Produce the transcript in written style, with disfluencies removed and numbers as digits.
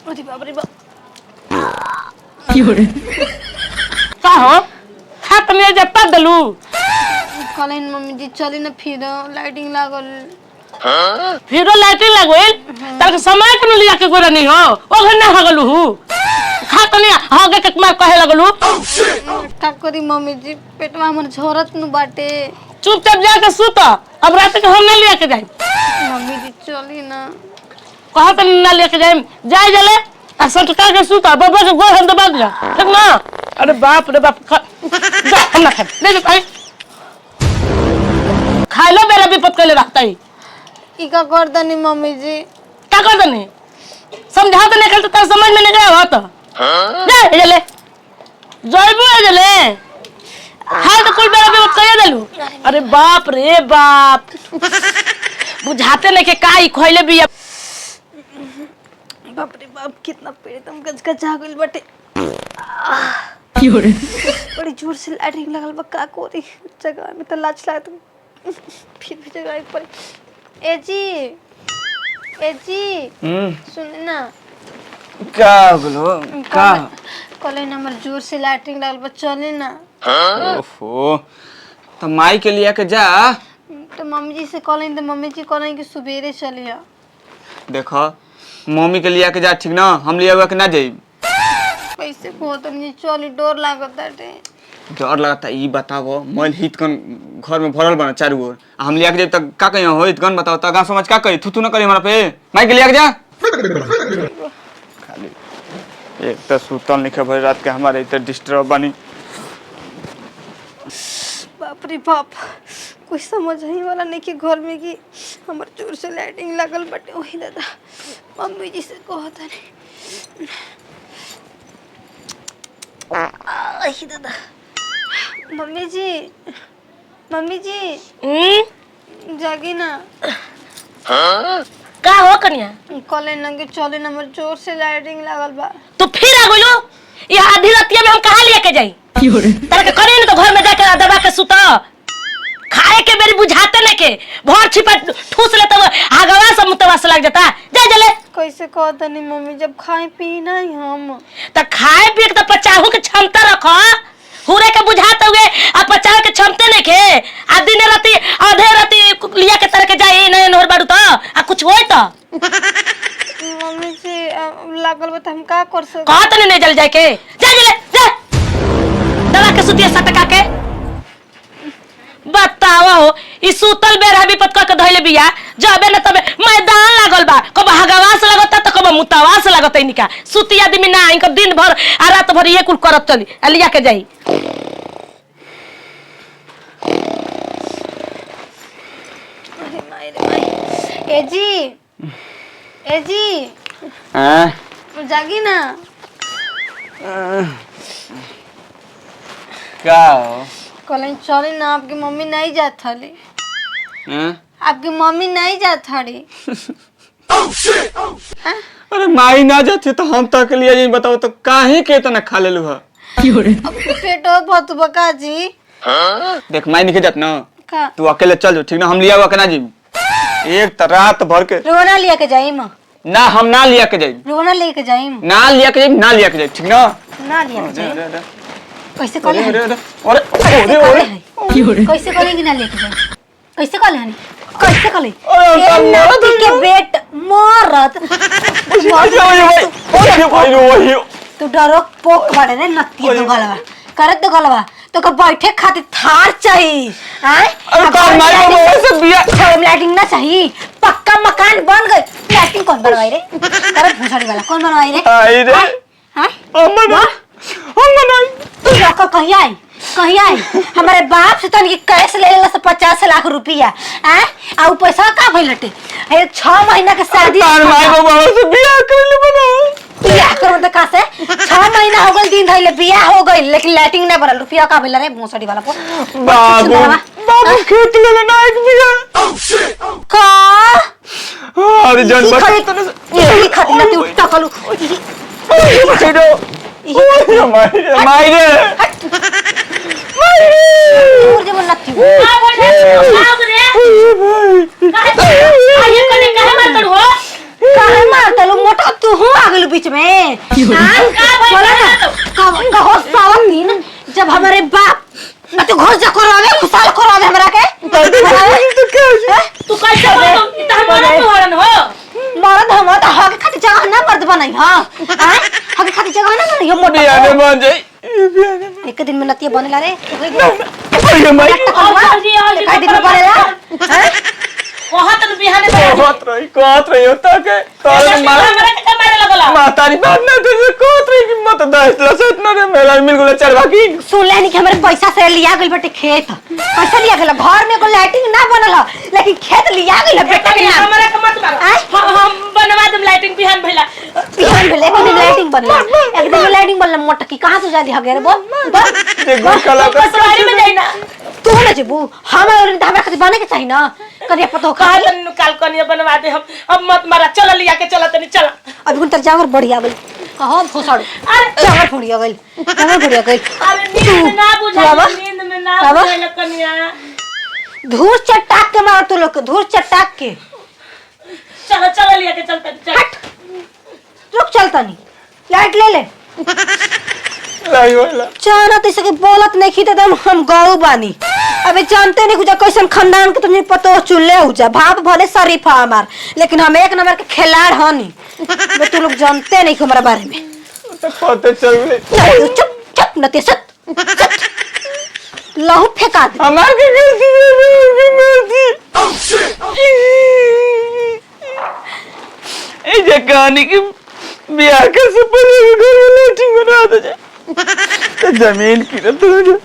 अरे बाप रे बाप का हो हाथ में जे पा दलू कलेन मम्मी जी चली ना फिर लाइटिंग लागल फिर लाइटिंग लागल तार समय के लिया के गोरा नहीं हो ओ घर ना हगलू खा तनी हगे के मार कहे लगलू का करी मम्मी जी पेटवा हमर झोरत नु बाटे चुपचाप जाके सुत अब रात के हम नहीं लिया के जाई मम्मी जी चली ना कहा त ना लेके जाए जाए जले आ सटका के सुत बाबा के गोर हम दबा दिया ठीक ना अरे बाप रे बाप जा हम ना खाए ले भाई खाए लो मेरा विपत के लिए रखता ही ई का कर दनी मम्मी जी क्या कर दनी समझा तो नहीं तो तेरे समझ में नहीं गया हो तो जा जले जाइबो जले हां तो कुल मेरा विपत कर देलू अरे बाप रे बाप बुझाते नहीं के काई खोइले भी बाप रे बाप कितना पेट हम गजगजा गइल बाटे बड़ी जोर से लाइटिंग लगल बा का कोरी जगह में त लाज लागत फिर भी जगह पर ए जी सुन ना क्या बोलो का कल नंबर जोर से लाइटिंग लगल बा चले ना ओहो तो माई के लिए के जा तो मम्मी जी से कॉलिंग तो मम्मी जी कॉलिंग कि सुबेरे चलिया देखो मम्मी के लिए के जा ठीक ना हम लिए हुआ के ना जाई कैसे को तुम जी चली डर लागत बाटे डर लगता ई बताओ मैल हित कन घर में भरल बना चारों ओर हम लिया के जाब तक का कहिए हो हित कन बताओ त गांव समझ का कही थू ना करी हमरा पे माई के लिए के जा खाली एक त सुतल लिखे भर रात के हमारे इधर डिस्टर्ब बनी बाप रे बाप कोई समझ ही वाला नहीं कि घर में कि हमार जोर से लाइटिंग लगल बटे वही दादा मम्मी जी से कहता नहीं वही दादा मम्मी जी जागी ना का हो कन्या कॉलेज नंगे चले नंबर जोर से लाइटिंग लगल बा तो फिर आ गइलो ये आधी रातिया में हम कहां लेके जाई तारा के करे न तो घर में जाके दबा के सुता खाए के मेरी बुझाते न के भर छिपा ठूस ले तब आगवा से मुतवास लग जाता जा जले कैसे कहता नहीं मम्मी जब खाए पी नहीं हम त खाए पी के तो पचाहू के क्षमता रखो हुरे के बुझाते हुए आ पचाह के क्षमता नहीं के आ दिन राती आधे राती लिया के तरह के जाई नहीं नोर बाड़ू तो आ कुछ होय तो मम्मी से लागल बा त हम का कर सक कहत नहीं जल जाए के जा जले जा दवा के सुतिया सटका के बताओ हो ई सुतल बेरा विपत क के धइले बिया जबे न तबे मैदान लागल बा कब हगवास लागत त कब मुतावास लागत इनका सुती आदमी ना इनका दिन भर आ रात भर ये कुल करत चली लिया के जाई अरे माई रे माई ए जी हैं जागी ना क्या हो कल चले ना आपकी मम्मी नहीं जात हली हैं आपकी मम्मी नहीं जात हली अरे माई ना जाती तो हम तक लिए जी बताओ तो काहे के तो ना खा लेलु ह पेटो बहुत बका जी देख माई निकल जात ना का तू अकेले चल जो ठीक ना हम लिया हुआ के ना जी एक त रात भर के रोना लिया के जाई मां ना हम ना लिया के जाई रोना लेके जाई ना लिया के जाई ना लिया के जाई ठीक ना ना लिया के जाई अरे कैसे कॉल अरे अरे कैसे कॉलेंगे ना लेके जाए कैसे कॉल हनी कैसे कॉल अरे नाती के बेट मरत भाई तू डरो पोक बाड़े रे नत्ती तो गलवा करत तो गलवा तो का बैठे खातिर थार चाहिए हैं अरे कौन मारी बाबा ऐसे बिया होम लाइटिंग ना चाहिए पक्का मकान बन गई लाइटिंग कौन बनवाई रे करत भुसड़ी वाला कौन बनवाई रे आई रे हैं हम बनाई तू जाकर कहीं आई हमारे बाप से तनिक कैश ले लेला से 50 लाख रुपया हैं आ उ पैसा का भइलटे ए 6 महीना के शादी तार माई बाबा से बियाह कर ले बना बियाह कर दे का से 6 महीना हो गइल दिन धइले बियाह हो गइल लेकिन लाइटिंग ना बनल रुपया का भइल रे भोसड़ी वाला को बाबू खेत ले लेना एक बिया का अरे जन बता ये खातिर ना तू टकलू छेड़ो माई रे और जब नत्ती काहे मारतलू मोटा तू हो आ गेलू बीच में बोला ना कहो सावन दिन जब हमारे बाप मैं तो घर जा करवावे खुशाल करवावे हमरा के तू कैसे बोल तुम हमारा तो हरन हो मरद हम तो हके खातिर जगह ना मर्द बनाई हां हके खातिर जगह ना बनाई हम मोटा आने बन जाई एक दिन में नतिया बनेला रे अरे माई एक दिन में बनेला हैं वहां तक बिहाने बना कहत रही होता के तोरे मार हमरा के मारे लगला मातारी बात ना तो कहत रही कि मत दस लसत ना रे मेला मिल गेल चरवा की सुन लेनी कि हमारे पैसा से लिया गइल बेटे खेत पैसा लिया गइल घर में को लाइटिंग ना बनल ह लेकिन खेत लिया गइल बेटा के नाम हमरा के मत मारो हम बनवा दम लाइटिंग बिहान भइला बिहान भेले एक दिन लाइटिंग बनला एक दिन लाइटिंग बनला मोटकी कहां से जादी हगे रे बोल जे गोल कला का पटवारी में जाई ना तू ना जेबू हमरा खातिर बने के चाहिए ना करिया पतो काल काल कनिया बनवा दे हम अब मत मारा चल लिया के चला तनी चला अभी उन तर जावर बढ़िया गइल हां फोसाड़ अरे जावर बढ़िया गइल अरे नींद में ना बुझा नींद में ना बुझा कनिया धूर चटाक के मार तू लोग धूर चटाक के चलो चलो लिया के चलते चल रुक चलता नहीं लाइट ले ले लाई वाला जाना तो इसके बोलत नहीं खीते तुम हम गौ बानी अबे जानते नहीं कुछ कैसन खानदान के तुमने पतो चुल्ले हो जा बाप भले शरीफ है हमार लेकिन हम एक नंबर के खिलाड़ हनी वे तू लोग जानते नहीं हमारे बारे में तो पता चल गई चुप चुप नते सत लहू फेंका दे हमार के गलती है गलती ए जे कहानी की बियाह के से पहले घर में लाइटिंग बना दे जमीन की तो